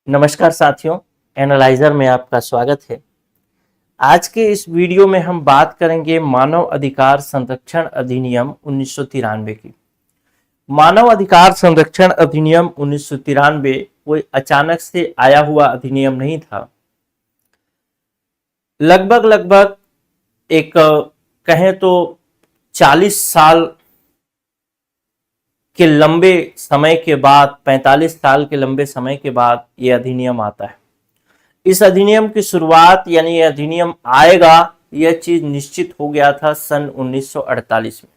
नमस्कार साथियों, एनालाइजर में आपका स्वागत है। आज के इस वीडियो में हम बात करेंगे मानव अधिकार संरक्षण अधिनियम 1993 की। मानव अधिकार संरक्षण अधिनियम 1993 कोई अचानक से आया हुआ अधिनियम नहीं था। लगभग एक कहें तो 40 साल के लंबे समय के बाद, 45 साल के लंबे समय के बाद यह अधिनियम आता है। इस अधिनियम की शुरुआत यानी यह अधिनियम आएगा, यह चीज निश्चित हो गया था सन 1948 में,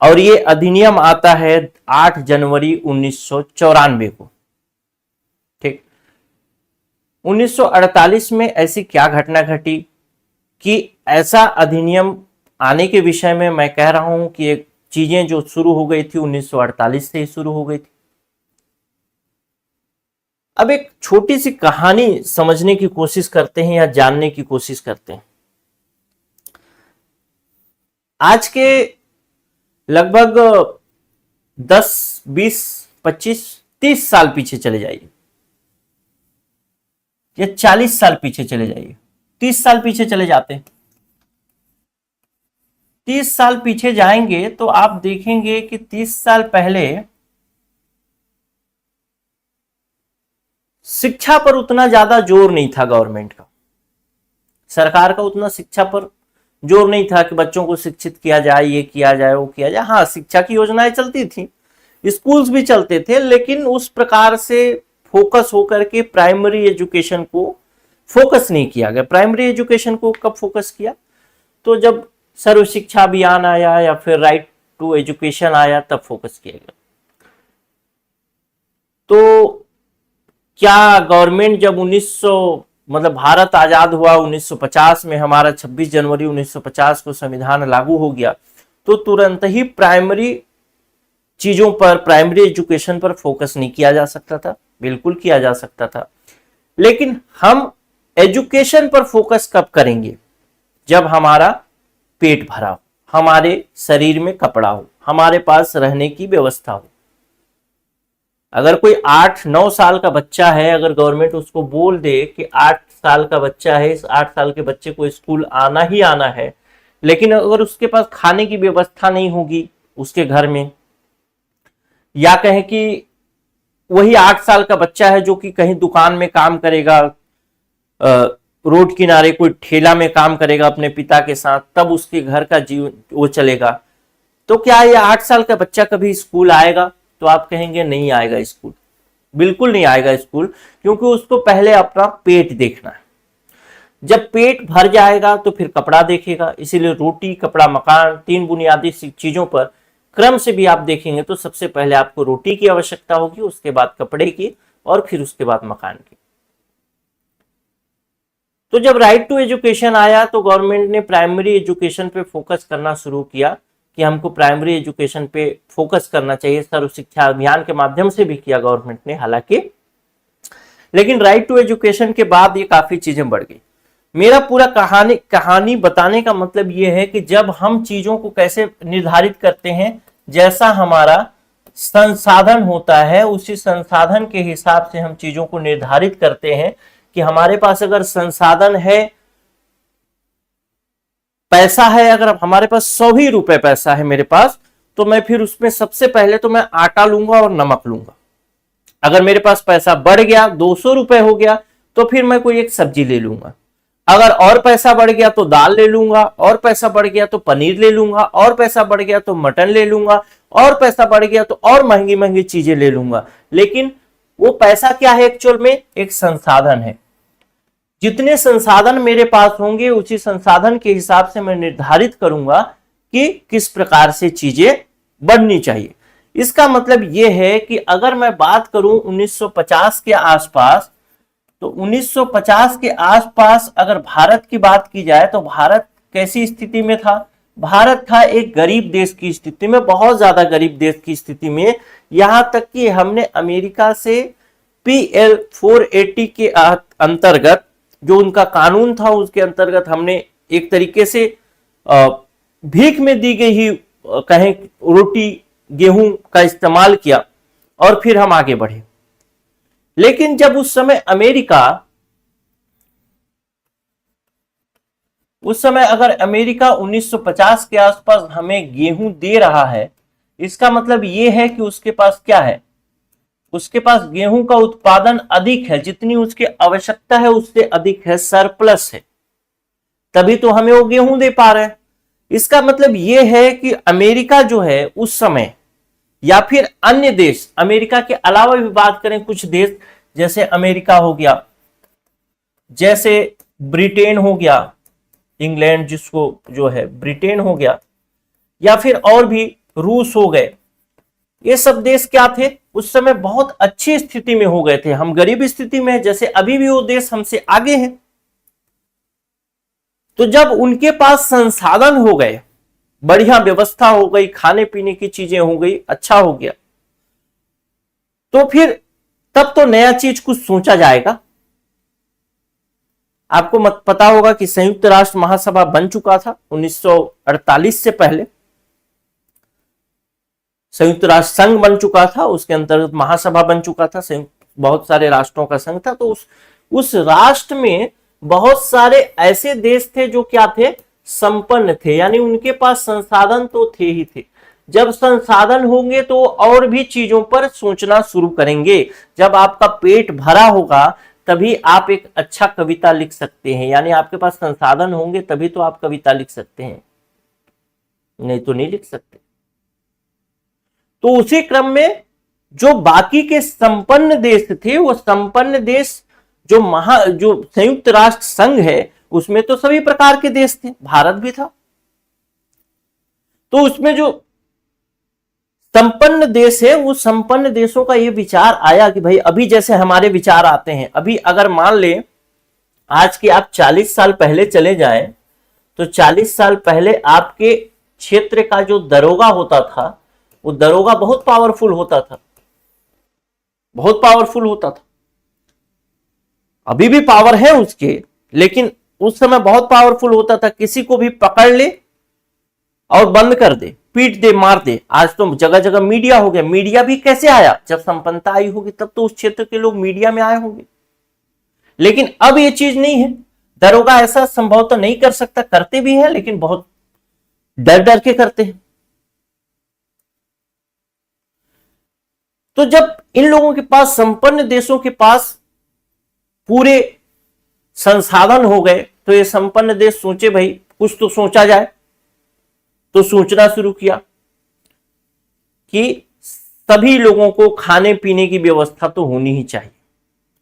और ये अधिनियम आता है 8 जनवरी 1994 को। ठीक, 1948 में ऐसी क्या घटना घटी कि ऐसा अधिनियम आने के विषय में मैं कह रहा हूं कि एक चीजें जो शुरू हो गई थी 1948 से ही शुरू हो गई थी। अब एक छोटी सी कहानी समझने की कोशिश करते हैं या जानने की कोशिश करते हैं। आज के लगभग 10, 20, 25, 30 साल पीछे चले जाइए या 40 साल पीछे चले जाइए, 30 साल पीछे चले जाते हैं। 30 साल पीछे जाएंगे तो आप देखेंगे कि 30 साल पहले शिक्षा पर उतना ज्यादा जोर नहीं था। गवर्नमेंट का, सरकार का उतना शिक्षा पर जोर नहीं था कि बच्चों को शिक्षित किया जाए, ये किया जाए, वो किया जाए। हाँ, शिक्षा की योजनाएं चलती थी, स्कूल्स भी चलते थे, लेकिन उस प्रकार से फोकस होकर के प्राइमरी एजुकेशन को फोकस नहीं किया गया। प्राइमरी एजुकेशन को कब फोकस किया? तो जब सर्व शिक्षा अभियान आया या फिर राइट टू एजुकेशन आया, तब फोकस किया गया। तो क्या गवर्नमेंट जब भारत आजाद हुआ 1950 में, हमारा 26 जनवरी 1950 को संविधान लागू हो गया, तो तुरंत ही प्राइमरी चीजों पर, प्राइमरी एजुकेशन पर फोकस नहीं किया जा सकता था? बिल्कुल किया जा सकता था। लेकिन हम एजुकेशन पर फोकस कब करेंगे? जब हमारा पेट भरा हो, हमारे शरीर में कपड़ा हो, हमारे पास रहने की व्यवस्था हो। अगर कोई 8-9 साल का बच्चा है, अगर गवर्नमेंट उसको बोल दे कि 8 साल का बच्चा है, इस 8 साल के बच्चे को स्कूल आना ही आना है, लेकिन अगर उसके पास खाने की व्यवस्था नहीं होगी उसके घर में, या कहें कि वही 8 साल का बच्चा है जो कि कहीं दुकान में काम करेगा, रोड किनारे कोई ठेला में काम करेगा अपने पिता के साथ, तब उसके घर का जीवन वो चलेगा, तो क्या ये 8 साल का बच्चा कभी स्कूल आएगा? तो आप कहेंगे नहीं आएगा स्कूल, बिल्कुल नहीं आएगा स्कूल, क्योंकि उसको पहले अपना पेट देखना है। जब पेट भर जाएगा तो फिर कपड़ा देखेगा। इसीलिए रोटी, कपड़ा, मकान, 3 बुनियादी चीजों पर क्रम से भी आप देखेंगे तो सबसे पहले आपको रोटी की आवश्यकता होगी, उसके बाद कपड़े की, और फिर उसके बाद मकान की। तो जब राइट टू एजुकेशन आया तो गवर्नमेंट ने प्राइमरी एजुकेशन पे फोकस करना शुरू किया कि हमको प्राइमरी एजुकेशन पे फोकस करना चाहिए। सर्व शिक्षा अभियान के माध्यम से भी किया गवर्नमेंट ने हालांकि, लेकिन राइट टू एजुकेशन के बाद ये काफी चीजें बढ़ गई। मेरा पूरा कहानी बताने का मतलब ये है कि जब हम चीजों को कैसे निर्धारित करते हैं, जैसा हमारा संसाधन होता है उसी संसाधन के हिसाब से हम चीजों को निर्धारित करते हैं कि हमारे पास अगर संसाधन है, पैसा है, अगर हमारे पास 100 ही रुपए पैसा है मेरे पास, तो मैं फिर उसमें सबसे पहले तो मैं आटा लूंगा और नमक लूंगा। अगर मेरे पास पैसा बढ़ गया, 200 रुपए हो गया, तो फिर मैं कोई एक सब्जी ले लूंगा। अगर और पैसा बढ़ गया तो दाल ले लूंगा, और पैसा बढ़ गया तो पनीर ले लूंगा, और पैसा बढ़ गया तो मटन ले लूंगा, और पैसा बढ़ गया तो और महंगी महंगी चीजें ले लूंगा। लेकिन वो पैसा क्या है? एक्चुअल में एक संसाधन है। जितने संसाधन मेरे पास होंगे उसी संसाधन के हिसाब से मैं निर्धारित करूंगा कि किस प्रकार से चीजें बढ़नी चाहिए। इसका मतलब यह है कि अगर मैं बात करूं 1950 के आसपास, तो 1950 के आसपास अगर भारत की बात की जाए तो भारत कैसी स्थिति में था? भारत था एक गरीब देश की स्थिति में, बहुत ज्यादा गरीब देश की स्थिति में। यहां तक कि हमने अमेरिका से PL 480 के अंतर्गत, जो उनका कानून था, उसके अंतर्गत हमने एक तरीके से भीख में दी गई ही कहें रोटी, गेहूं का इस्तेमाल किया और फिर हम आगे बढ़े। लेकिन जब उस समय अगर अमेरिका 1950 के आसपास हमें गेहूं दे रहा है, इसका मतलब यह है कि उसके पास क्या है, उसके पास गेहूं का उत्पादन अधिक है, जितनी उसकी आवश्यकता है उससे अधिक है, सरप्लस है, तभी तो हमें वो गेहूं दे पा रहे हैं। इसका मतलब यह है कि अमेरिका जो है उस समय, या फिर अन्य देश, अमेरिका के अलावा भी बात करें, कुछ देश जैसे अमेरिका हो गया, जैसे ब्रिटेन हो गया, इंग्लैंड जिसको जो है ब्रिटेन हो गया, या फिर और भी रूस हो गए, ये सब देश क्या थे उस समय, बहुत अच्छी स्थिति में हो गए थे। हम गरीब स्थिति में, जैसे अभी भी वो देश हमसे आगे हैं। तो जब उनके पास संसाधन हो गए, बढ़िया व्यवस्था हो गई, खाने पीने की चीजें हो गई, अच्छा हो गया, तो फिर तब तो नया चीज कुछ सोचा जाएगा। आपको पता होगा कि संयुक्त राष्ट्र महासभा बन चुका था 1948 से पहले, संयुक्त राष्ट्र संघ बन चुका था, उसके अंतर्गत महासभा बन चुका था, बहुत सारे राष्ट्रों का संघ था। तो उस राष्ट्र में बहुत सारे ऐसे देश थे जो क्या थे, संपन्न थे, यानी उनके पास संसाधन तो थे ही थे। जब संसाधन होंगे तो और भी चीजों पर सोचना शुरू करेंगे। जब आपका पेट भरा होगा तभी आप एक अच्छा कविता लिख सकते हैं, यानी आपके पास संसाधन होंगे तभी तो आप कविता लिख सकते हैं, नहीं तो नहीं लिख सकते। तो उसी क्रम में जो बाकी के संपन्न देश थे, वो संपन्न देश जो संयुक्त राष्ट्र संघ है उसमें तो सभी प्रकार के देश थे, भारत भी था। तो उसमें जो संपन्न देश है, वो संपन्न देशों का ये विचार आया कि भाई अभी जैसे हमारे विचार आते हैं, अभी अगर मान ले आज के आप 40 साल पहले चले जाएं, तो 40 साल पहले आपके क्षेत्र का जो दरोगा होता था, वो दरोगा बहुत पावरफुल होता था, बहुत पावरफुल होता था। अभी भी पावर है उसके, लेकिन उस समय बहुत पावरफुल होता था। किसी को भी पकड़ ले और बंद कर दे, पीट दे, मार दे। आज तो जगह जगह मीडिया हो गया। मीडिया भी कैसे आया, जब संपन्नता आई होगी तब तो उस क्षेत्र के लोग मीडिया में आए होंगे। लेकिन अब ये चीज नहीं है, दरोगा ऐसा संभव तो नहीं कर सकता, करते भी है लेकिन बहुत डर डर के करते हैं। तो जब इन लोगों के पास, संपन्न देशों के पास पूरे संसाधन हो गए, तो ये संपन्न देश सोचे भाई कुछ तो सोचा जाए। तो सोचना शुरू किया कि सभी लोगों को खाने पीने की व्यवस्था तो होनी ही चाहिए,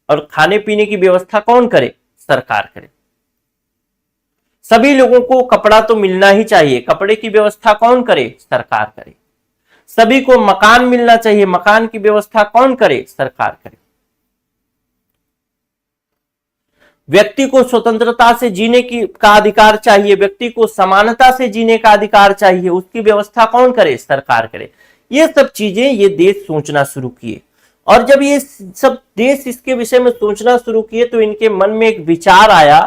और खाने पीने की व्यवस्था कौन करे, सरकार करे। सभी लोगों को कपड़ा तो मिलना ही चाहिए, कपड़े की व्यवस्था कौन करे, सरकार करे। सभी को मकान मिलना चाहिए, मकान की व्यवस्था कौन करे, सरकार करे। व्यक्ति को स्वतंत्रता से जीने का अधिकार चाहिए, व्यक्ति को समानता से जीने का अधिकार चाहिए, उसकी व्यवस्था कौन करे, सरकार करे। ये सब चीजें ये देश सोचना शुरू किए, और जब ये सब देश इसके विषय में सोचना शुरू किए तो इनके मन में एक विचार आया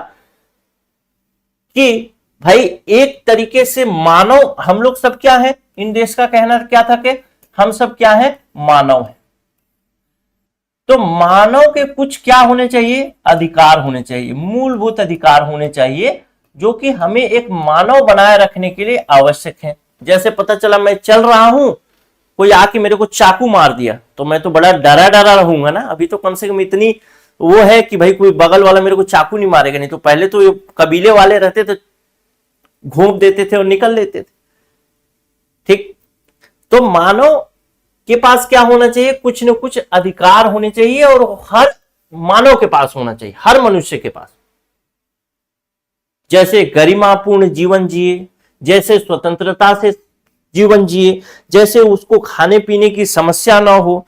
कि भाई एक तरीके से मानव, हम लोग सब क्या है, इन देश का कहना क्या था कि हम सब क्या है, मानव है। तो मानव के कुछ क्या होने चाहिए, अधिकार होने चाहिए, मूलभूत अधिकार होने चाहिए, जो कि हमें एक मानव बनाए रखने के लिए आवश्यक है। जैसे पता चला मैं चल रहा हूं, कोई आके मेरे को चाकू मार दिया, तो मैं तो बड़ा डरा डरा रहूंगा ना। अभी तो कम से कम इतनी वो है कि भाई कोई बगल वाला मेरे को चाकू नहीं मारेगा, नहीं तो पहले तो ये कबीले वाले रहते थे, घूम देते थे और निकल लेते थे। ठीक, तो मानव के पास क्या होना चाहिए, कुछ न कुछ अधिकार होने चाहिए, और हर मानव के पास होना चाहिए, हर मनुष्य के पास। जैसे गरिमापूर्ण जीवन जिए, जैसे स्वतंत्रता से जीवन जिए, जैसे उसको खाने पीने की समस्या ना हो,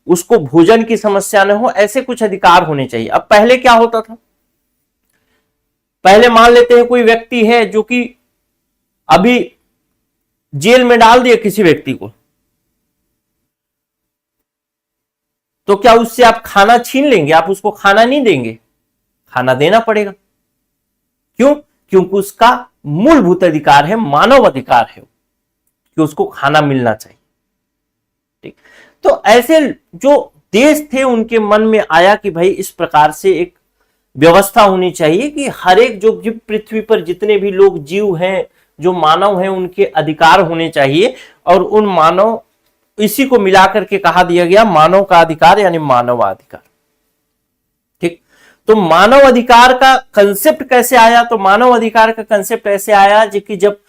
उसको भोजन की समस्या ना हो, ऐसे कुछ अधिकार होने चाहिए। अब पहले क्या होता था, पहले मान लेते हैं कोई व्यक्ति है जो कि अभी जेल में डाल दिया किसी व्यक्ति को, तो क्या उससे आप खाना छीन लेंगे, आप उसको खाना नहीं देंगे, खाना देना पड़ेगा। क्यों, क्योंकि उसका मूलभूत अधिकार है, मानव अधिकार है कि उसको खाना मिलना चाहिए। ठीक, तो ऐसे जो देश थे उनके मन में आया कि भाई इस प्रकार से एक व्यवस्था होनी चाहिए कि हर एक जो पृथ्वी पर जितने भी लोग जीव हैं, जो मानव हैं, उनके अधिकार होने चाहिए। और उन मानव, इसी को मिलाकर के कहा दिया गया मानव का अधिकार यानी मानवाधिकार। ठीक, तो मानव अधिकार का कंसेप्ट कैसे आया? तो मानव अधिकार का कंसेप्ट ऐसे आया कि जब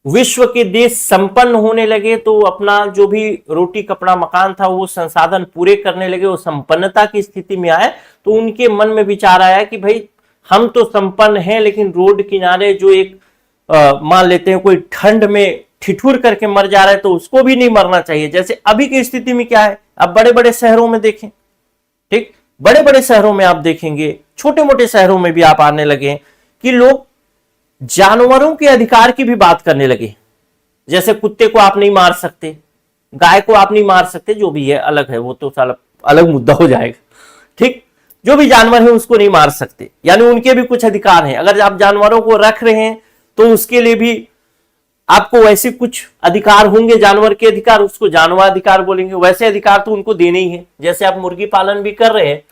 विश्व के देश संपन्न होने लगे तो अपना जो भी रोटी कपड़ा मकान था वो संसाधन पूरे करने लगे, वो संपन्नता की स्थिति में आए, तो उनके मन में विचार आया कि भाई हम तो संपन्न हैं, लेकिन रोड किनारे जो एक मान लेते हैं कोई ठंड में ठिठुर करके मर जा रहा है, तो उसको भी नहीं मरना चाहिए। जैसे अभी की स्थिति में क्या है, अब बड़े बड़े शहरों में देखें, ठीक, बड़े बड़े शहरों में आप देखेंगे, छोटे मोटे शहरों में भी आप आने लगे कि लोग जानवरों के अधिकार की भी बात करने लगे। जैसे कुत्ते को आप नहीं मार सकते, गाय को आप नहीं मार सकते, जो भी है अलग है, वो तो साला अलग मुद्दा हो जाएगा। ठीक, जो भी जानवर है उसको नहीं मार सकते, यानी उनके भी कुछ अधिकार हैं। अगर आप जानवरों को रख रहे हैं तो उसके लिए भी आपको वैसे कुछ अधिकार होंगे, जानवर के अधिकार, उसको जानवर अधिकार बोलेंगे। वैसे अधिकार तो उनको देने ही है। जैसे आप मुर्गी पालन भी कर रहे हैं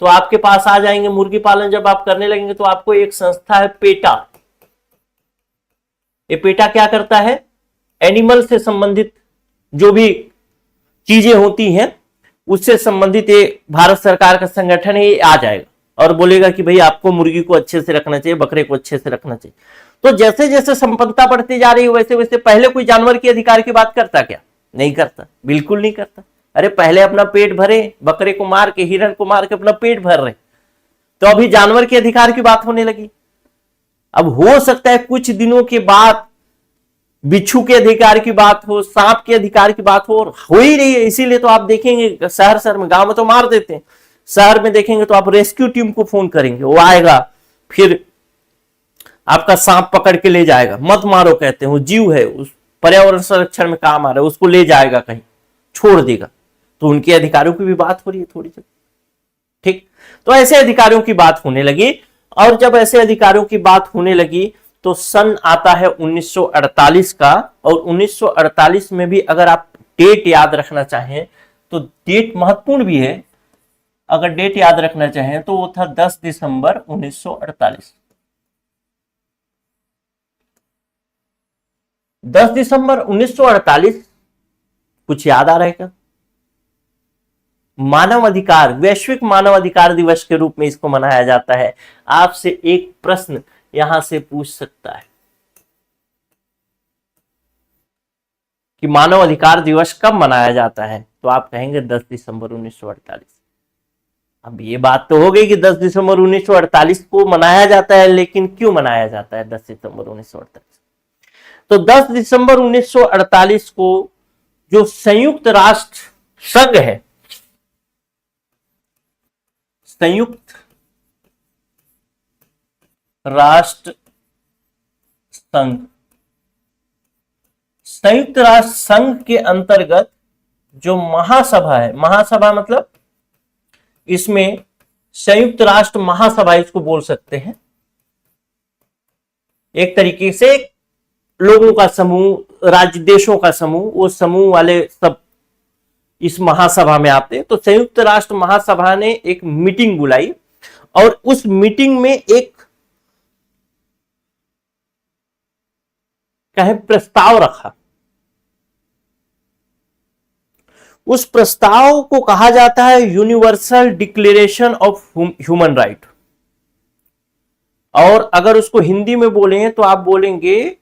तो आपके पास आ जाएंगे, मुर्गी पालन जब आप करने लगेंगे तो आपको एक संस्था है पेटा। ये पेटा क्या करता है, एनिमल से संबंधित जो भी चीजें होती हैं उससे संबंधित ये भारत सरकार का संगठन है, ये आ जाएगा और बोलेगा कि भाई आपको मुर्गी को अच्छे से रखना चाहिए, बकरे को अच्छे से रखना चाहिए। तो जैसे जैसे संपन्नता बढ़ती जा रही है वैसे वैसे पहले कोई जानवर के अधिकार की बात करता क्या? नहीं करता, बिल्कुल नहीं करता। अरे पहले अपना पेट भरे, बकरे को मार के, हिरण को मार के अपना पेट भर रहे, तो अभी जानवर के अधिकार की बात होने लगी। अब हो सकता है कुछ दिनों के बाद बिच्छू के अधिकार की बात हो, सांप के अधिकार की बात हो, और हो ही रही है। इसीलिए तो आप देखेंगे शहर शहर में, गांव में तो मार देते हैं, शहर में देखेंगे तो आप रेस्क्यू टीम को फोन करेंगे, वो आएगा, फिर आपका सांप पकड़ के ले जाएगा। मत मारो कहते हैं, वो जीव है, उस पर्यावरण संरक्षण में काम आ रहा है, उसको ले जाएगा कहीं, छोड़ देगा। तो उनके अधिकारों की भी बात हो रही है थोड़ी सी। ठीक, तो ऐसे अधिकारों की बात होने लगी। और जब ऐसे अधिकारों की बात होने लगी तो सन आता है 1948 का। और 1948 में भी अगर आप डेट याद रखना चाहें तो डेट महत्वपूर्ण भी है। अगर डेट याद रखना चाहें तो वो था 10 दिसंबर 1948। 10 दिसंबर 1948 कुछ याद आ रहा है क्या? मानव अधिकार, वैश्विक मानव अधिकार दिवस के रूप में इसको मनाया जाता है। आपसे एक प्रश्न यहां से पूछ सकता है कि मानव अधिकार दिवस कब मनाया जाता है, तो आप कहेंगे 10 दिसंबर 1948। अब ये बात तो हो गई कि 10 दिसंबर 1948 को मनाया जाता है, लेकिन क्यों मनाया जाता है 10 दिसंबर 1948? तो 10 दिसंबर 1948 को जो संयुक्त राष्ट्र संघ है, संयुक्त राष्ट्र संघ, संयुक्त राष्ट्र संघ के अंतर्गत जो महासभा है, महासभा मतलब इसमें संयुक्त राष्ट्र महासभा इसको बोल सकते हैं, एक तरीके से लोगों का समूह, राज्य देशों का समूह, वो समूह वाले सब इस महासभा में आते हैं। तो संयुक्त राष्ट्र महासभा ने एक मीटिंग बुलाई और उस मीटिंग में एक कहे प्रस्ताव रखा। उस प्रस्ताव को कहा जाता है universal declaration of human right, और अगर उसको हिंदी में बोलें तो आप बोलेंगे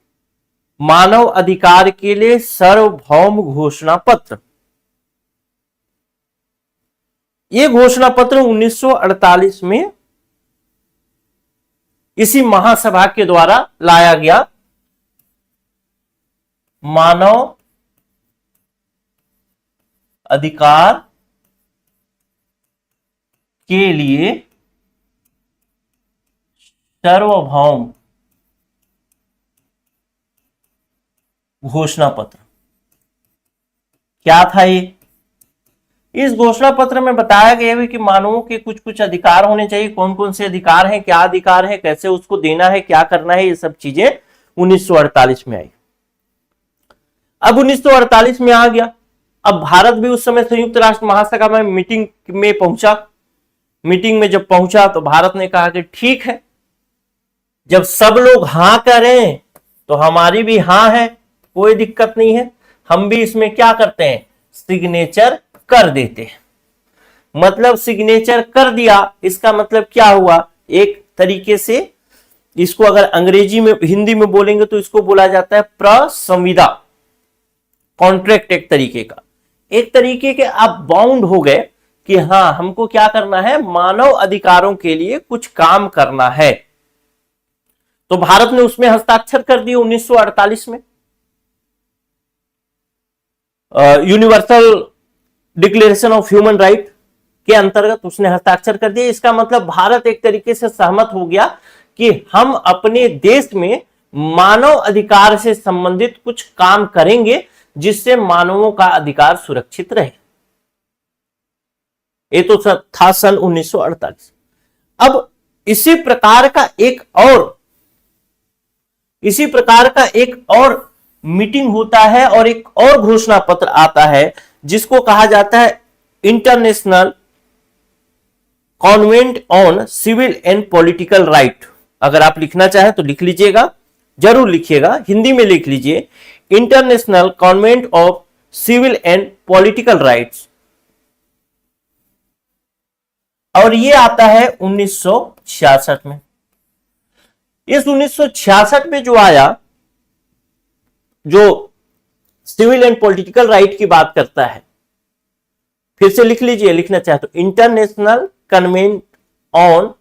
मानव अधिकार के लिए सार्वभौम घोषणा पत्र। यह घोषणा पत्र 1948 में इसी महासभा के द्वारा लाया गया। मानव अधिकार के लिए सार्वभौम घोषणा पत्र क्या था? ये इस घोषणा पत्र में बताया गया है कि मानवों के कुछ कुछ अधिकार होने चाहिए। कौन कौन से अधिकार हैं, क्या अधिकार है, कैसे उसको देना है, क्या करना है, ये सब चीजें 1948 में आई। अब 1948 में आ गया अब भारत भी उस समय संयुक्त राष्ट्र महासभा में मीटिंग में पहुंचा। मीटिंग में जब पहुंचा तो भारत ने कहा कि ठीक है, जब सब लोग हां करें तो हमारी भी हां है, कोई दिक्कत नहीं है, हम भी इसमें क्या करते हैं, सिग्नेचर कर देते हैं। मतलब सिग्नेचर कर दिया, इसका मतलब क्या हुआ, एक तरीके से इसको अगर अंग्रेजी में हिंदी में बोलेंगे तो इसको बोला जाता है प्रसंविदा, कॉन्ट्रैक्ट। एक तरीके के आप बाउंड हो गए कि हाँ हमको क्या करना है, मानव अधिकारों के लिए कुछ काम करना है। तो भारत ने उसमें हस्ताक्षर कर दिए 1948 में, universal declaration of human right के अंतर्गत उसने हस्ताक्षर कर दिया। इसका मतलब भारत एक तरीके से सहमत हो गया कि हम अपने देश में मानव अधिकार से संबंधित कुछ काम करेंगे जिससे मानवों का अधिकार सुरक्षित रहे। ये तो था सन 1948। अब इसी प्रकार का एक और मीटिंग होता है और एक और घोषणा पत्र आता है जिसको कहा जाता है international covenant on civil and political right. अगर आप लिखना चाहें तो लिख लीजिएगा, जरूर लिखिएगा, हिंदी में लिख लीजिए, international covenant of civil and political rights. और ये आता है 1966 में। इस 1966 में जो आया, जो सिविल एंड पॉलिटिकल राइट की बात करता है, फिर से लिख लीजिए, लिखना चाहे तो international covenant on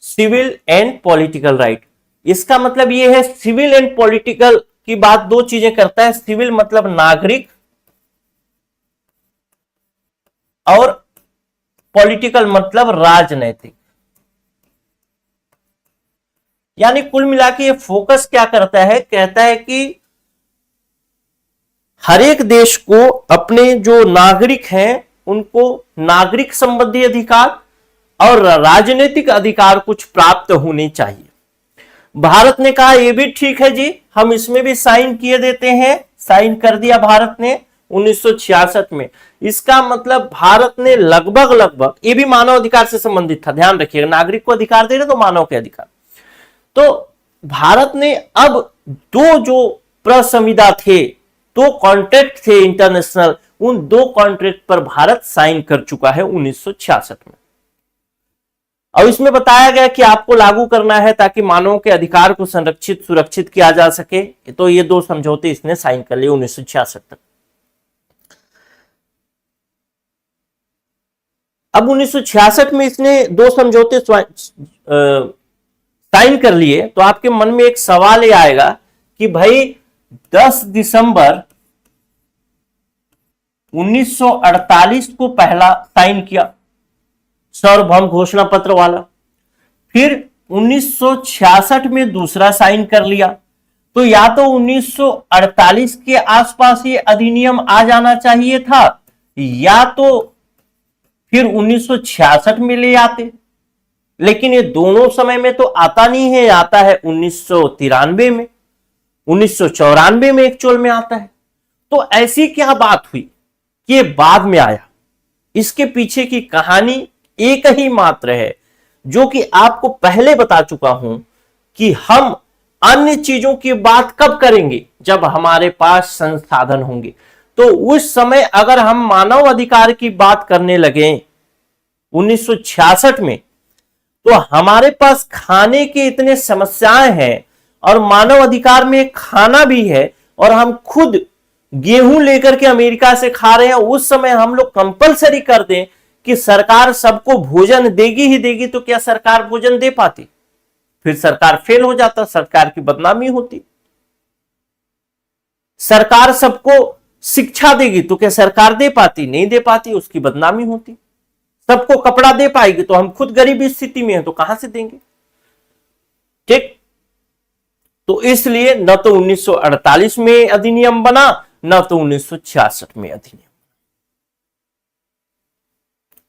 civil and political right. इसका मतलब यह है, सिविल एंड पॉलिटिकल की बात दो चीजें करता है। सिविल मतलब नागरिक और पॉलिटिकल मतलब राजनैतिक। यानी कुल मिला के ये फोकस क्या करता है, कहता है कि हर एक देश को अपने जो नागरिक हैं उनको नागरिक संबंधी अधिकार और राजनीतिक अधिकार कुछ प्राप्त होने चाहिए। भारत ने कहा ये भी ठीक है जी, हम इसमें भी साइन किए देते हैं। साइन कर दिया भारत ने 1966 में। इसका मतलब भारत ने लगभग, ये भी मानव अधिकार से संबंधित था, ध्यान रखिएगा, नागरिक को अधिकार दे रहे तो मानव के अधिकार। तो भारत ने अब दो जो प्रसंविदा थे, दो कॉन्ट्रैक्ट थे इंटरनेशनल, उन दो कॉन्ट्रैक्ट पर भारत साइन कर चुका है 1966 में। और इसमें बताया गया कि आपको लागू करना है ताकि मानवों के अधिकार को संरक्षित सुरक्षित किया जा सके। तो ये दो समझौते इसने साइन कर लिए 1966 तक। अब 1966 में इसने दो समझौते साइन कर लिए, तो आपके मन में एक सवाल ये आएगा कि भाई 10 दिसंबर 1948 को पहला साइन किया सार्वभौम घोषणा पत्र वाला, फिर 1966 में दूसरा साइन कर लिया। तो या तो 1948 के आसपास ये अधिनियम आ जाना चाहिए था, या तो फिर 1966 में ले आते, लेकिन ये दोनों समय में तो आता नहीं है, आता है 1993 में, 1994 में एक्चुअल में आता है। तो ऐसी क्या बात हुई कि ये बाद में आया? इसके पीछे की कहानी एक ही मात्र है, जो कि आपको पहले बता चुका हूं कि हम अन्य चीजों की बात कब करेंगे, जब हमारे पास संसाधन होंगे। तो उस समय अगर हम मानव अधिकार की बात करने लगे 1966 में, तो हमारे पास खाने के इतने समस्याएं हैं और मानव अधिकार में खाना भी है, और हम खुद गेहूं लेकर के अमेरिका से खा रहे हैं। उस समय हम लोग कंपलसरी कर दें कि सरकार सबको भोजन देगी ही देगी, तो क्या सरकार भोजन दे पाती? फिर सरकार फेल हो जाता, सरकार की बदनामी होती। सरकार सबको शिक्षा देगी तो क्या सरकार दे पाती? नहीं दे पाती, उसकी बदनामी होती। सबको कपड़ा दे पाएगी तो हम खुद गरीबी स्थिति में हैं, तो कहां से देंगे? ठीक। तो इसलिए न तो 1948 में अधिनियम बना, न तो 1966 में अधिनियम।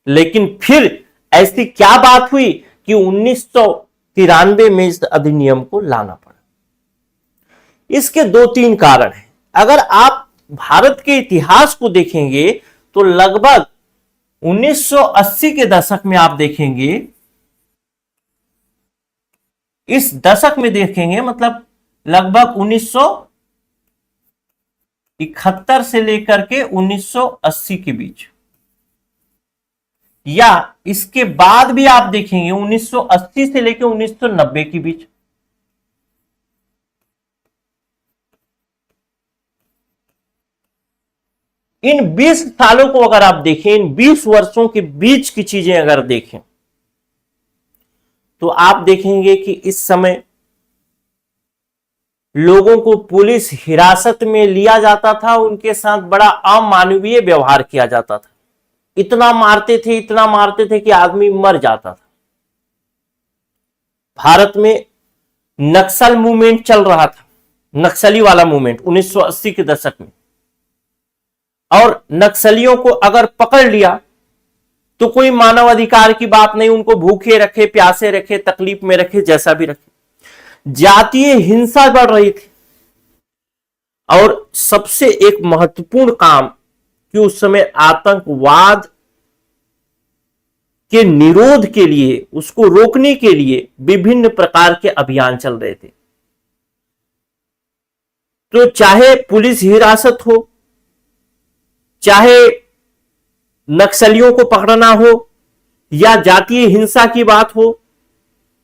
लेकिन फिर ऐसी क्या बात हुई कि 1993 में इस अधिनियम को लाना पड़ा? इसके 2-3 कारण हैं। अगर आप भारत के इतिहास को देखेंगे तो लगभग 1980 के दशक में आप देखेंगे, इस दशक में देखेंगे मतलब लगभग 1971 से लेकर के 1980 के बीच, या इसके बाद भी आप देखेंगे 1980 से लेकर 1990 के बीच। इन 20 सालों को अगर आप देखें, इन 20 वर्षों के बीच की चीजें अगर देखें तो आप देखेंगे कि इस समय लोगों को पुलिस हिरासत में लिया जाता था, उनके साथ बड़ा अमानवीय व्यवहार किया जाता था, इतना मारते थे कि आदमी मर जाता था। भारत में नक्सल मूवमेंट चल रहा था, नक्सली वाला मूवमेंट 1980 के दशक में, और नक्सलियों को अगर पकड़ लिया तो कोई मानव अधिकार की बात नहीं, उनको भूखे रखे, प्यासे रखे, तकलीफ में रखे, जैसा भी रखे। जातीय हिंसा बढ़ रही थी, और सबसे एक महत्वपूर्ण काम कि उस समय आतंकवाद के निरोध के लिए, उसको रोकने के लिए विभिन्न प्रकार के अभियान चल रहे थे। तो चाहे पुलिस हिरासत हो, चाहे नक्सलियों को पकड़ना हो, या जातीय हिंसा की बात हो,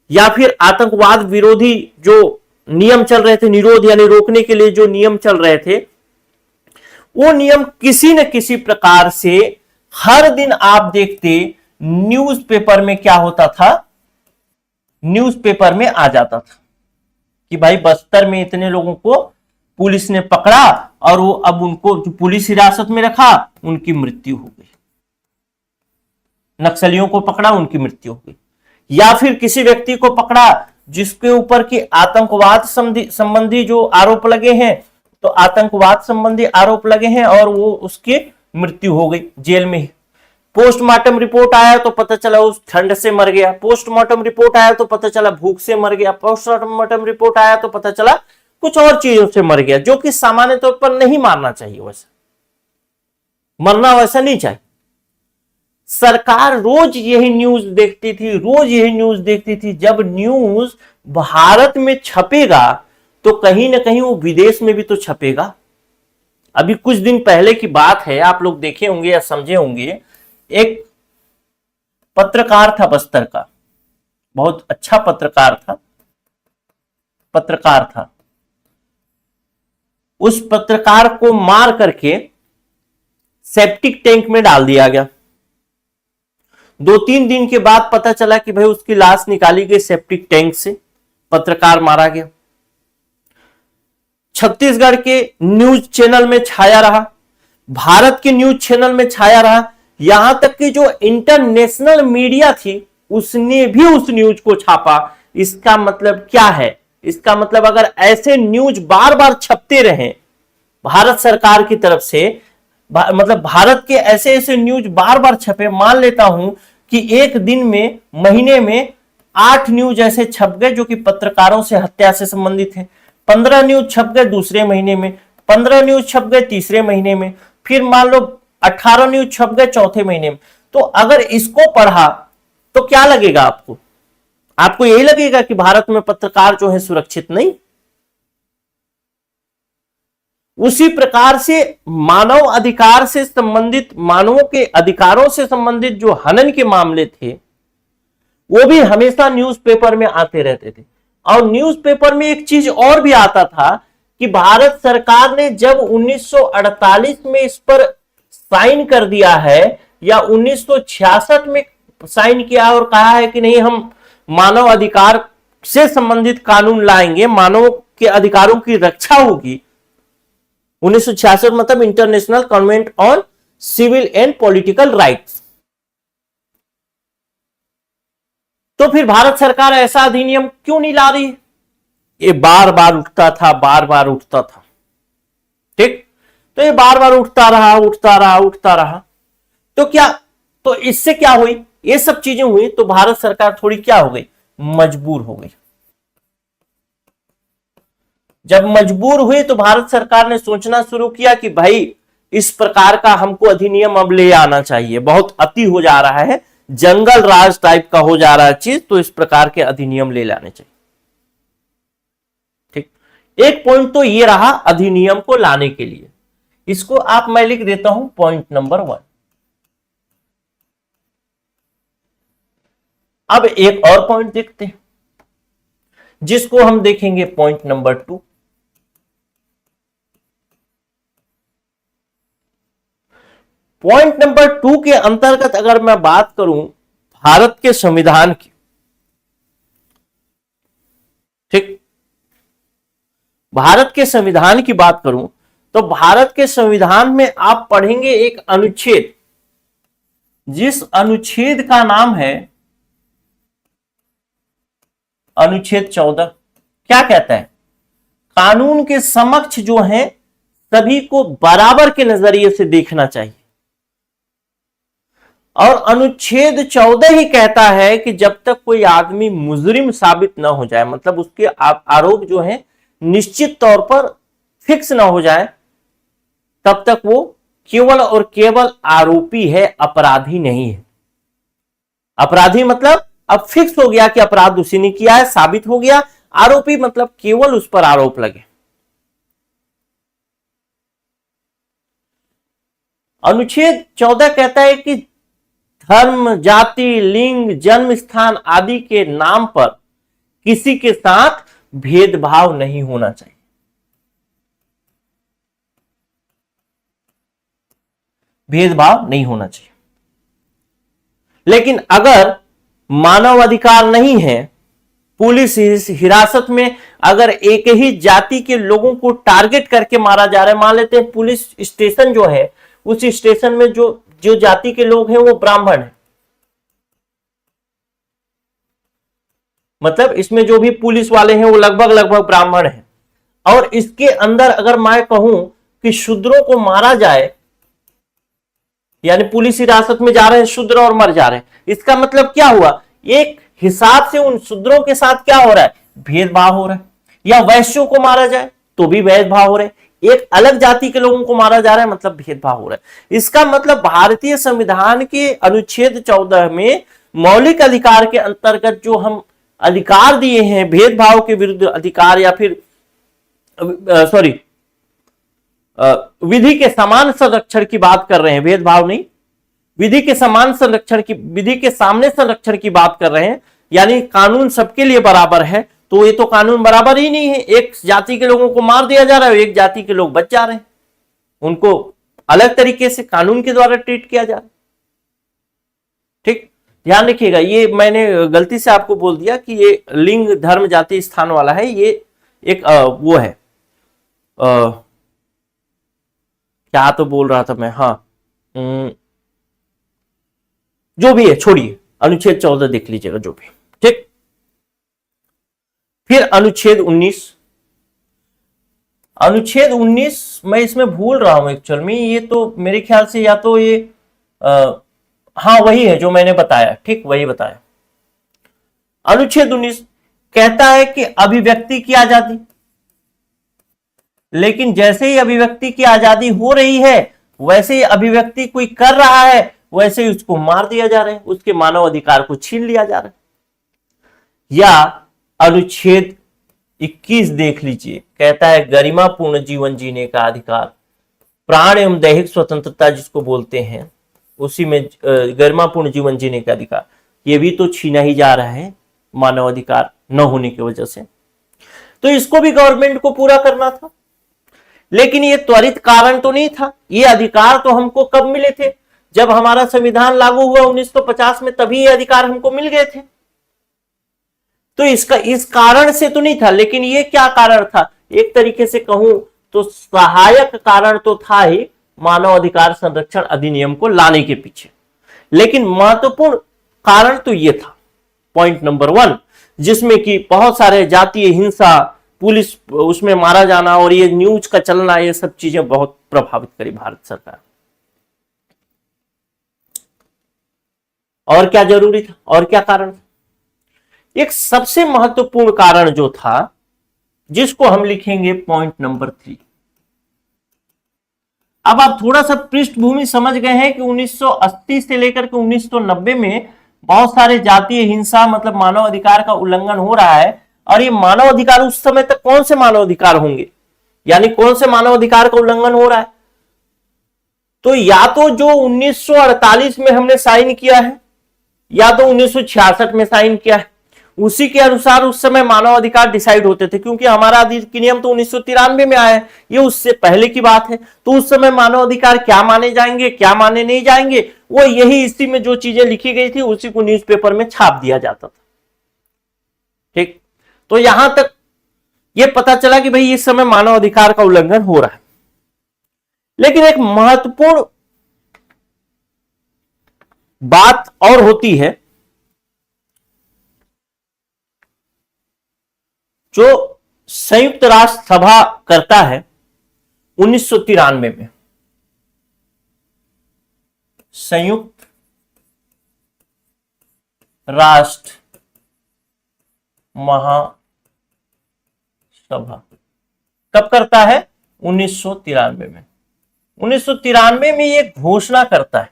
या फिर आतंकवाद विरोधी जो नियम चल रहे थे, निरोध यानी रोकने के लिए जो नियम चल रहे थे, वो नियम किसी न किसी प्रकार से हर दिन आप देखते न्यूज़पेपर में क्या होता था, न्यूज़पेपर में आ जाता था कि भाई बस्तर में इतने लोगों को पुलिस ने पकड़ा और वो अब उनको जो पुलिस हिरासत में रखा उनकी मृत्यु हो गई, नक्सलियों को पकड़ा उनकी मृत्यु हो गई। या फिर किसी व्यक्ति को पकड़ा जिसके ऊपर की आतंकवाद संबंधी जो आरोप लगे हैं, तो आतंकवाद संबंधी आरोप लगे हैं और वो उसकी मृत्यु हो गई जेल में ही। पोस्टमार्टम रिपोर्ट आया तो पता चला उस ठंड से मर गया, पोस्टमार्टम रिपोर्ट आया तो पता चला भूख से मर गया, पोस्टमार्टम रिपोर्ट आया तो पता चला कुछ और चीजों से मर गया, जो कि सामान्य तौर पर नहीं मारना चाहिए, वैसा मरना वैसा नहीं चाहिए। सरकार रोज यही न्यूज देखती थी, रोज यही न्यूज देखती थी। जब न्यूज भारत में छपेगा तो कहीं ना कहीं वो विदेश में भी तो छपेगा। अभी कुछ दिन पहले की बात है, आप लोग देखे होंगे या समझे होंगे, एक पत्रकार था बस्तर का, बहुत अच्छा पत्रकार था। उस पत्रकार को मार करके सेप्टिक टैंक में डाल दिया गया। 2-3 दिन के बाद पता चला कि भाई उसकी लाश निकाली गई सेप्टिक टैंक से, पत्रकार मारा गया। छत्तीसगढ़ के न्यूज चैनल में छाया रहा, भारत के न्यूज चैनल में छाया रहा, यहां तक कि जो इंटरनेशनल मीडिया थी उसने भी उस न्यूज को छापा। इसका मतलब क्या है? इसका मतलब अगर ऐसे न्यूज बार बार छपते रहें भारत सरकार की तरफ से, मतलब भारत के ऐसे ऐसे न्यूज बार बार छपे, मान लेता हूं कि एक दिन में, महीने में 8 न्यूज ऐसे छप गए जो कि पत्रकारों से हत्या से संबंधित है, 15 न्यूज छप गए दूसरे महीने में, 15 न्यूज छप गए तीसरे महीने में, फिर मान लो 18 न्यूज छप गए चौथे महीने में। तो अगर इसको पढ़ा तो क्या लगेगा आपको? आपको यही लगेगा कि भारत में पत्रकार जो है सुरक्षित नहीं। उसी प्रकार से मानव अधिकार से संबंधित, मानवों के अधिकारों से संबंधित जो हनन के मामले थे वो भी हमेशा न्यूज़पेपर में आते रहते थे। और न्यूज़पेपर में एक चीज और भी आता था कि भारत सरकार ने जब 1948 में इस पर साइन कर दिया है या 1966 में साइन किया और कहा है कि नहीं हम मानव अधिकार से संबंधित कानून लाएंगे, मानव के अधिकारों की रक्षा होगी। 1966 मतलब international covenant on civil and political rights. तो फिर भारत सरकार ऐसा अधिनियम क्यों नहीं ला रही है? ये बार बार उठता था, बार बार उठता था, ठीक। तो ये बार बार उठता रहा। तो क्या, तो इससे क्या हुई? ये सब चीजें हुई तो भारत सरकार थोड़ी क्या हो गई? मजबूर हो गई। जब मजबूर हुए तो भारत सरकार ने सोचना शुरू किया कि भाई इस प्रकार का हमको अधिनियम अब ले आना चाहिए, बहुत अति हो जा रहा है, जंगल राज टाइप का हो जा रहा है चीज, तो इस प्रकार के अधिनियम ले लाने चाहिए। ठीक, एक पॉइंट तो ये रहा अधिनियम को लाने के लिए, इसको आप मैं लिख देता हूं पॉइंट नंबर 1। अब एक और पॉइंट देखते हैं जिसको हम देखेंगे पॉइंट नंबर 2। पॉइंट नंबर 2 के अंतर्गत अगर मैं बात करूं भारत के संविधान की, ठीक, भारत के संविधान की बात करूं तो भारत के संविधान में आप पढ़ेंगे एक अनुच्छेद, जिस अनुच्छेद का नाम है अनुच्छेद 14। क्या कहता है? कानून के समक्ष जो है सभी को बराबर के नजरिए से देखना चाहिए। और अनुच्छेद 14 ही कहता है कि जब तक कोई आदमी मुजरिम साबित ना हो जाए, मतलब उसके आरोप जो है निश्चित तौर पर फिक्स ना हो जाए, तब तक वो केवल और केवल आरोपी है, अपराधी नहीं है। अपराधी मतलब अब फिक्स हो गया कि अपराध उसी ने किया है, साबित हो गया। आरोपी मतलब केवल उस पर आरोप लगे। अनुच्छेद 14 कहता है कि धर्म, जाति, लिंग, जन्म स्थान आदि के नाम पर किसी के साथ भेदभाव नहीं होना चाहिए। भेदभाव नहीं होना चाहिए। लेकिन अगर मानव अधिकार नहीं है, पुलिस हिरासत में अगर एक ही जाति के लोगों को टारगेट करके मारा जा रहा है, मान लेते हैं पुलिस स्टेशन जो है, उस स्टेशन में जो जाति के लोग हैं वो ब्राह्मण है, मतलब इसमें जो भी पुलिस वाले हैं वो लगभग ब्राह्मण हैं, और इसके अंदर अगर मैं कहूं कि शूद्रों को मारा जाए, यानी पुलिस हिरासत में जा रहे हैं शूद्र और मर जा रहे हैं, इसका मतलब क्या हुआ? एक हिसाब से उन शूद्रों के साथ क्या हो रहा है? भेदभाव हो रहा है। या वैश्यों को मारा जाए तो भी भेदभाव हो रहा है, एक अलग जाति के लोगों को मारा जा रहा है, मतलब भेदभाव हो रहा है। इसका मतलब भारतीय संविधान के अनुच्छेद 14 में मौलिक अधिकार के अंतर्गत जो हम अधिकार दिए हैं, भेदभाव के विरुद्ध अधिकार, या फिर विधि के समान संरक्षण की बात कर रहे हैं, भेदभाव नहीं, विधि के समान संरक्षण की, विधि के सामने संरक्षण की बात कर रहे हैं, यानी कानून सबके लिए बराबर है। तो ये तो कानून बराबर ही नहीं है, एक जाति के लोगों को मार दिया जा रहा है, एक जाति के लोग बच जा रहे हैं, उनको अलग तरीके से कानून के द्वारा ट्रीट किया जा रहा है। ठीक, ध्यान रखिएगा, ये मैंने गलती से आपको बोल दिया कि ये लिंग, धर्म, जाति, स्थान वाला है, ये एक वो है, क्या तो बोल रहा था मैं, हाँ, जो भी है छोड़िए, अनुच्छेद 14 देख लीजिएगा जो भी। ठीक, फिर अनुच्छेद 19। अनुच्छेद 19 मैं इसमें भूल रहा हूं एक्चुअल में, ये तो मेरे ख्याल से या तो ये हाँ वही है जो मैंने बताया, ठीक वही बताया। अनुच्छेद 19 कहता है कि अभिव्यक्ति की आजादी, लेकिन जैसे ही अभिव्यक्ति की आजादी हो रही है, वैसे ही अभिव्यक्ति कोई कर रहा है, वैसे ही उसको मार दिया जा रहा है, उसके मानव अधिकार को छीन लिया जा रहा है। या अनुच्छेद 21 देख लीजिए, कहता है गरिमापूर्ण जीवन जीने का अधिकार, प्राण एवं दैहिक स्वतंत्रता जिसको बोलते हैं, उसी में गरिमापूर्ण जीवन जीने का अधिकार, ये भी तो छीना ही जा रहा है मानव अधिकार न होने की वजह से। तो इसको भी गवर्नमेंट को पूरा करना था, लेकिन ये त्वरित कारण तो नहीं था। ये अधिकार तो हमको कब मिले थे? जब हमारा संविधान लागू हुआ 1950 में, तभी ये अधिकार हमको मिल गए थे। तो इसका इस कारण से तो नहीं था, लेकिन ये क्या कारण था? एक तरीके से कहूं तो सहायक कारण तो था ही मानव अधिकार संरक्षण अधिनियम को लाने के पीछे, लेकिन महत्वपूर्ण कारण तो ये था पॉइंट नंबर 1, जिसमें कि बहुत सारे जातीय हिंसा, पुलिस उसमें मारा जाना और ये न्यूज का चलना, ये सब चीजें बहुत प्रभावित करी भारत सरकार। और क्या जरूरी था और क्या कारण था? एक सबसे महत्वपूर्ण कारण जो था जिसको हम लिखेंगे पॉइंट नंबर 3। अब आप थोड़ा सा पृष्ठभूमि समझ गए हैं कि 1980 से लेकर के 1990 में बहुत सारे जातीय हिंसा मतलब मानव अधिकार का उल्लंघन हो रहा है। और ये मानव अधिकार उस समय तक कौन से मानव अधिकार होंगे, यानी कौन से मानव अधिकार का उल्लंघन हो रहा है? तो या तो जो 1948 में हमने साइन किया है या तो 1966 में साइन किया है, उसी के अनुसार उस समय मानव अधिकार डिसाइड होते थे। क्योंकि हमारा अधिनियम तो 1993 में आया है, ये उससे पहले की बात है। तो उस समय मानव अधिकार क्या माने जाएंगे, क्या माने नहीं जाएंगे, वो यही इसी में जो चीजें लिखी गई थी उसी को न्यूज़पेपर में छाप दिया जाता था। ठीक, तो यहां तक ये पता चला कि भाई इस समय मानव अधिकार का उल्लंघन हो रहा है। लेकिन एक महत्वपूर्ण बात और होती है, जो संयुक्त राष्ट्र सभा करता है 1993 में, संयुक्त राष्ट्र महासभा कब करता है? 1993 में। 1993 में ये घोषणा करता है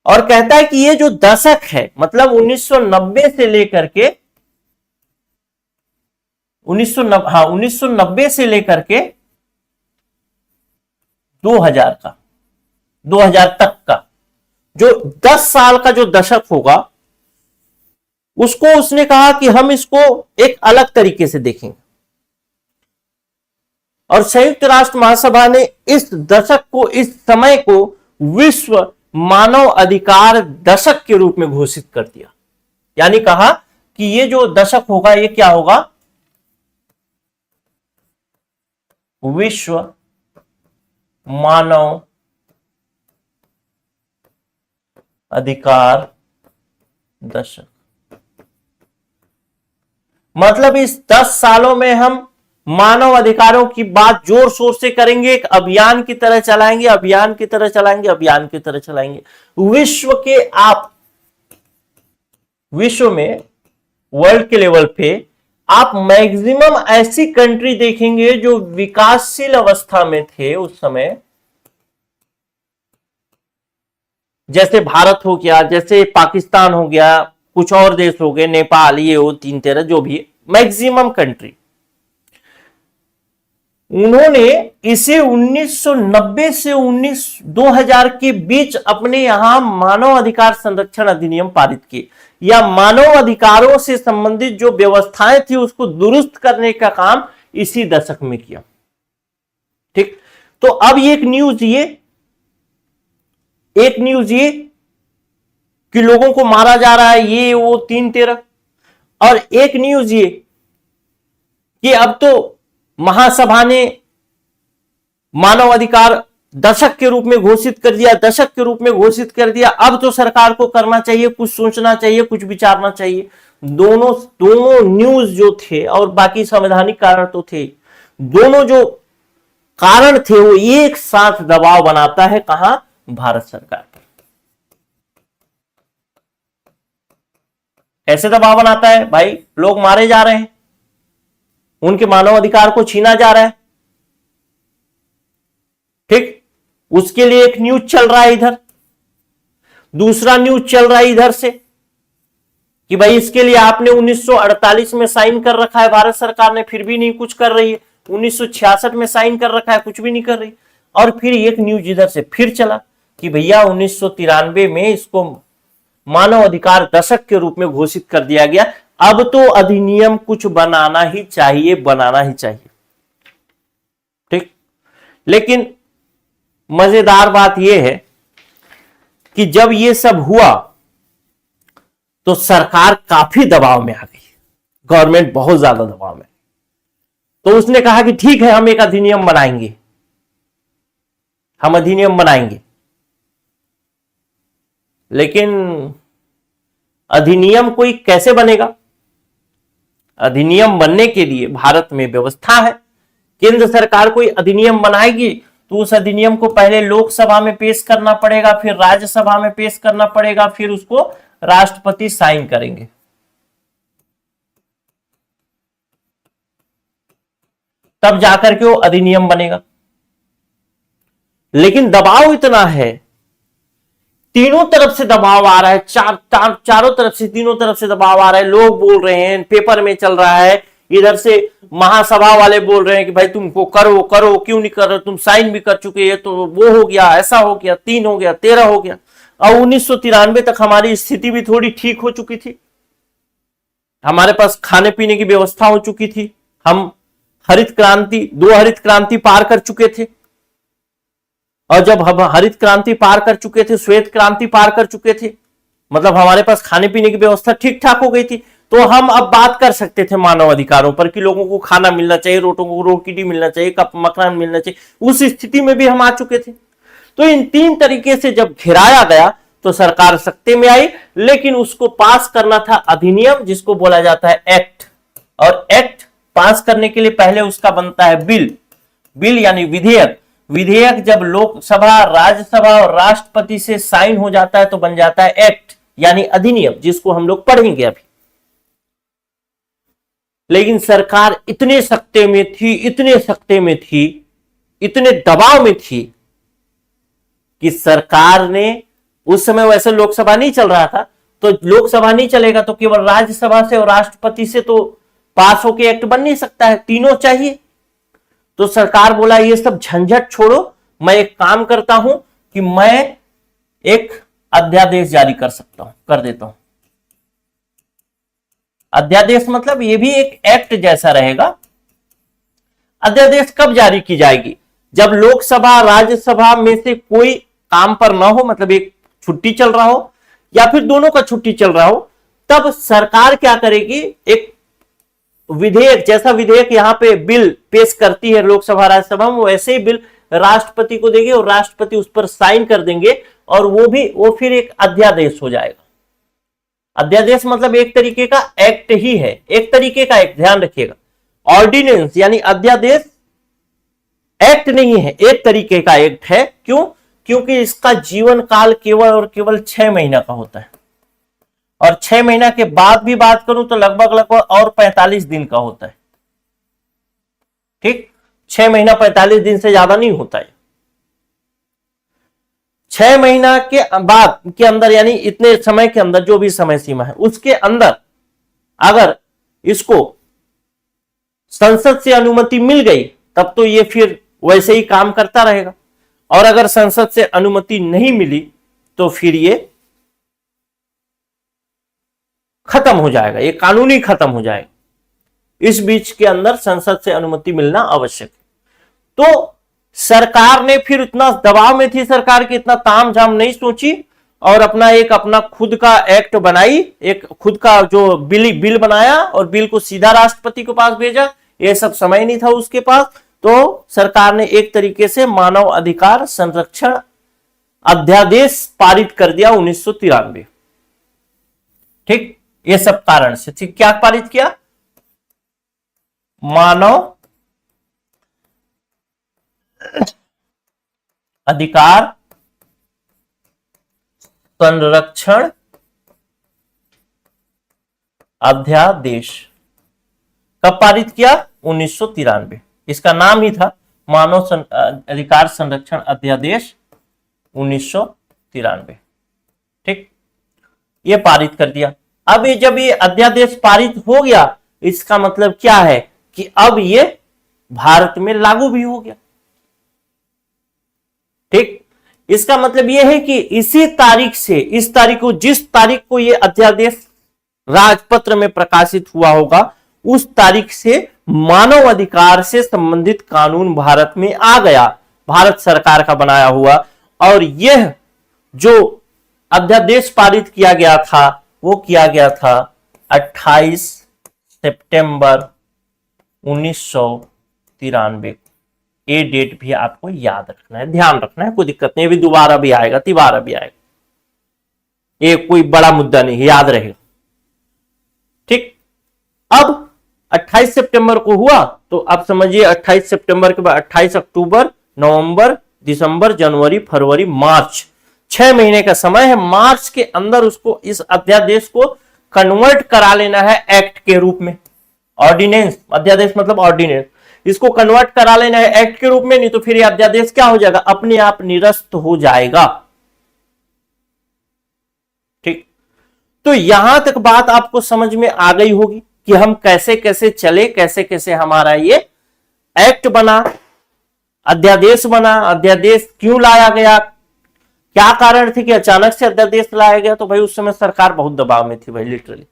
और कहता है कि ये जो दशक है मतलब 1990 से लेकर के 1990 से लेकर के 2000 तक का जो 10 साल का जो दशक होगा, उसको उसने कहा कि हम इसको एक अलग तरीके से देखेंगे। और संयुक्त राष्ट्र महासभा ने इस दशक को, इस समय को विश्व मानव अधिकार दशक के रूप में घोषित कर दिया। यानी कहा कि ये जो दशक होगा ये क्या होगा? विश्व मानव अधिकार दशक। मतलब इस 10 सालों में हम मानव अधिकारों की बात जोर शोर से करेंगे, एक अभियान की तरह चलाएंगे, अभियान की तरह चलाएंगे, अभियान की तरह चलाएंगे। विश्व में वर्ल्ड के लेवल पे आप मैक्सिमम ऐसी कंट्री देखेंगे जो विकासशील अवस्था में थे उस समय, जैसे भारत हो गया, जैसे पाकिस्तान हो गया, कुछ और देश हो गए, नेपाल, ये हो 3-13 जो भी मैक्सिमम कंट्री, उन्होंने इसे 1990 से 2000 के बीच अपने यहां मानव अधिकार संरक्षण अधिनियम पारित किए, या मानव अधिकारों से संबंधित जो व्यवस्थाएं थी उसको दुरुस्त करने का काम इसी दशक में किया। ठीक, तो अब एक न्यूज ये कि लोगों को मारा जा रहा है, ये वो 3-13, और एक न्यूज ये कि अब तो महासभा ने मानव अधिकार दशक के रूप में घोषित कर दिया, अब तो सरकार को करना चाहिए, कुछ सोचना चाहिए, कुछ विचारना चाहिए। दोनों न्यूज जो थे, और बाकी संवैधानिक कारण तो थे, दोनों जो कारण थे वो एक साथ दबाव बनाता है कहां? भारत सरकार पर। कैसे दबाव बनाता है भाई? लोग मारे जा रहे हैं, उनके मानव अधिकार को छीना जा रहा है। ठीक, उसके लिए एक न्यूज चल रहा है इधर, दूसरा न्यूज चल रहा है इधर से कि भाई इसके लिए आपने 1948 में साइन कर रखा है भारत सरकार ने, फिर भी नहीं कुछ कर रही है। 1966 में साइन कर रखा है, कुछ भी नहीं कर रही। और फिर एक न्यूज इधर से फिर चला कि भैया 1993 में इसको मानव अधिकार दशक के रूप में घोषित कर दिया गया, अब तो अधिनियम कुछ बनाना ही चाहिए। ठीक, लेकिन मजेदार बात यह है कि जब यह सब हुआ तो सरकार काफी दबाव में आ गई, गवर्नमेंट बहुत ज्यादा दबाव में। तो उसने कहा कि ठीक है, हम एक अधिनियम बनाएंगे, लेकिन अधिनियम कोई कैसे बनेगा? अधिनियम बनने के लिए भारत में व्यवस्था है, केंद्र सरकार कोई अधिनियम बनाएगी तो उस अधिनियम को पहले लोकसभा में पेश करना पड़ेगा, फिर राज्यसभा में पेश करना पड़ेगा, फिर उसको राष्ट्रपति साइन करेंगे। तब जाकर के वो अधिनियम बनेगा। लेकिन दबाव इतना है, तीनों तरफ से दबाव आ रहा है, चारों तरफ से, तीनों तरफ से दबाव आ रहा है। लोग बोल रहे हैं, पेपर में चल रहा है, इधर से महासभा वाले बोल रहे हैं कि भाई तुमको करो करो, क्यों नहीं कर रहे, तुम साइन भी कर चुके हैं, तो वो हो गया, ऐसा हो गया, 3 हो गया, 13 हो गया। और 1993 तक हमारी स्थिति भी थोड़ी ठीक हो चुकी थी, हमारे पास खाने पीने की व्यवस्था हो चुकी थी, हम हरित क्रांति, 2 हरित क्रांति पार कर चुके थे। और जब हम हरित क्रांति पार कर चुके थे, श्वेत क्रांति पार कर चुके थे, मतलब हमारे पास खाने पीने की व्यवस्था ठीक ठाक हो गई थी, तो हम अब बात कर सकते थे मानव अधिकारों पर कि लोगों को खाना मिलना चाहिए, रोटों को रोटी मिलना चाहिए, कप मकान मिलना चाहिए। उस स्थिति में भी हम आ चुके थे। तो इन 3 तरीके से जब घिराया गया तो सरकार सत्ते में आई, लेकिन उसको पास करना था अधिनियम, जिसको बोला जाता है एक्ट। और एक्ट पास करने के लिए पहले उसका बनता है बिल। बिल यानी विधेयक। विधेयक जब लोकसभा, राज्यसभा और राष्ट्रपति से साइन हो जाता है तो बन जाता है एक्ट यानी अधिनियम, जिसको हम लोग पढ़ेंगे अभी। लेकिन सरकार इतने सख्ते में थी, इतने सख्ते में थी, इतने दबाव में थी कि सरकार ने, उस समय वैसे लोकसभा नहीं चल रहा था, तो लोकसभा नहीं चलेगा तो केवल राज्यसभा से और राष्ट्रपति से तो पास होके एक्ट बन नहीं सकता है, तीनों चाहिए। तो सरकार बोला ये सब झंझट छोड़ो, मैं एक काम करता हूं कि मैं एक अध्यादेश जारी कर देता हूं। अध्यादेश मतलब ये भी एक एक्ट जैसा रहेगा। अध्यादेश कब जारी की जाएगी? जब लोकसभा राज्यसभा में से कोई काम पर ना हो, मतलब एक छुट्टी चल रहा हो या फिर दोनों का छुट्टी चल रहा हो, तब सरकार क्या करेगी, एक विधेयक, जैसा विधेयक यहां पे बिल पेश करती है लोकसभा राज्यसभा में, वैसे ही बिल राष्ट्रपति को देगी और राष्ट्रपति उस पर साइन कर देंगे और वो फिर एक अध्यादेश हो जाएगा। अध्यादेश मतलब एक तरीके का एक्ट ही है, एक तरीके का एक्ट, ध्यान रखिएगा। ऑर्डिनेंस यानी अध्यादेश एक्ट नहीं है, एक तरीके का एक्ट है। क्यों? क्योंकि इसका जीवन काल केवल और केवल 6 महीना का होता है, और 6 महीना के बाद भी बात करूं तो लगभग और 45 दिन का होता है। ठीक, 6 महीना 45 दिन से ज्यादा नहीं होता है। 6 महीना के बाद के अंदर, यानी इतने समय के अंदर, जो भी समय सीमा है उसके अंदर अगर इसको संसद से अनुमति मिल गई तब तो ये फिर वैसे ही काम करता रहेगा, और अगर संसद से अनुमति नहीं मिली तो फिर ये खत्म हो जाएगा, ये कानूनी खत्म हो जाएगा। इस बीच के अंदर संसद से अनुमति मिलना आवश्यक है। तो सरकार ने फिर इतना दबाव में थी, सरकार की इतना तामझाम नहीं सोची और अपना खुद का एक्ट बनाई, एक खुद का जो बिल बनाया और बिल को सीधा राष्ट्रपति के पास भेजा। ये सब समय नहीं था उसके पास, तो सरकार ने एक तरीके से मानव अधिकार संरक्षण अध्यादेश पारित कर दिया 1993। ठीक, ये सब कारण से। ठीक, क्या पारित किया? मानव अधिकार संरक्षण अध्यादेश। कब पारित किया? 1993। इसका नाम ही था मानव अधिकार संरक्षण अध्यादेश 1993। ठीक, ये पारित कर दिया। अब ये जब ये अध्यादेश पारित हो गया, इसका मतलब क्या है कि अब ये भारत में लागू भी हो गया। ठीक, इसका मतलब यह है कि इसी तारीख से, इस तारीख को, जिस तारीख को यह अध्यादेश राजपत्र में प्रकाशित हुआ होगा, उस तारीख से मानव अधिकार से संबंधित कानून भारत में आ गया, भारत सरकार का बनाया हुआ। और यह जो अध्यादेश पारित किया गया था वो किया गया था 28 सितंबर 1993। ये डेट भी आपको याद रखना है, ध्यान रखना है, कोई दिक्कत नहीं, अभी दोबारा भी आएगा, तिबारा भी आएगा, ये कोई बड़ा मुद्दा नहीं, याद रहेगा। ठीक, अब 28 सितंबर को हुआ तो आप समझिए 28 सितंबर के बाद 28 अक्टूबर, नवंबर, दिसंबर, जनवरी, फरवरी, मार्च, 6 महीने का समय है। मार्च के अंदर उसको, इस अध्यादेश को कन्वर्ट करा लेना है एक्ट के रूप में। ऑर्डिनेंस, अध्यादेश मतलब ऑर्डिनेंस, इसको कन्वर्ट करा लेना है एक्ट के रूप में, नहीं तो फिर ये अध्यादेश क्या हो जाएगा, अपने आप निरस्त हो जाएगा। ठीक, तो यहां तक बात आपको समझ में आ गई होगी कि हम कैसे कैसे चले, कैसे कैसे हमारा ये एक्ट बना, अध्यादेश बना, अध्यादेश क्यों लाया गया, क्या कारण थे कि अचानक से अध्यादेश लाया गया। तो भाई उस समय सरकार बहुत दबाव में थी भाई, लिटरली।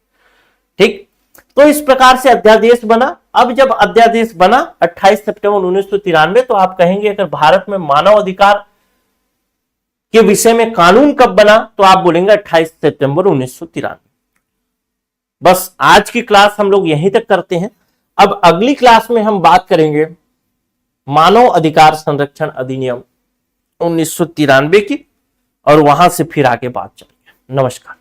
ठीक, तो इस प्रकार से अध्यादेश बना। अब जब अध्यादेश बना 28 सितंबर 1993, तो आप कहेंगे अगर भारत में मानव अधिकार के विषय में कानून कब बना, तो आप बोलेंगे 28 सितंबर 1993। बस आज की क्लास हम लोग यहीं तक करते हैं। अब अगली क्लास में हम बात करेंगे मानव अधिकार संरक्षण अधिनियम 1993 की, और वहां से फिर आगे बात चलेगी। नमस्कार।